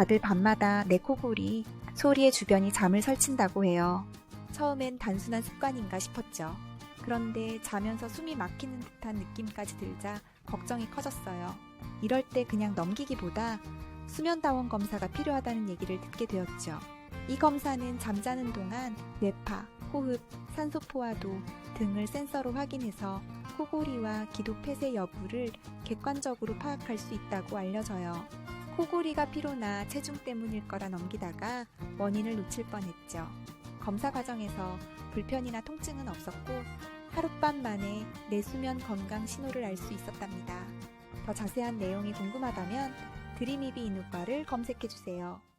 다들 밤마다 내 코골이 소리의 주변이 잠을 설친다고 해요. 처음엔 단순한 습관인가 싶었죠. 그런데 자면서 숨이 막히는 듯한 느낌까지 들자 걱정이 커졌어요. 이럴 때 그냥 넘기기보다 수면다원 검사가 필요하다는 얘기를 듣게 되었죠. 이 검사는 잠자는 동안 뇌파, 호흡, 산소 포화도 등을 센서로 확인해서 코골이와 기도 폐쇄 여부를 객관적으로 파악할 수 있다고 알려져요. 코골이가 피로나 체중 때문일 거라 넘기다가 원인을 놓칠 뻔했죠. 검사 과정에서 불편이나 통증은 없었고 하룻밤 만에 내 수면 건강 신호를 알 수 있었답니다. 더 자세한 내용이 궁금하다면 드림이비 인후과를 검색해주세요.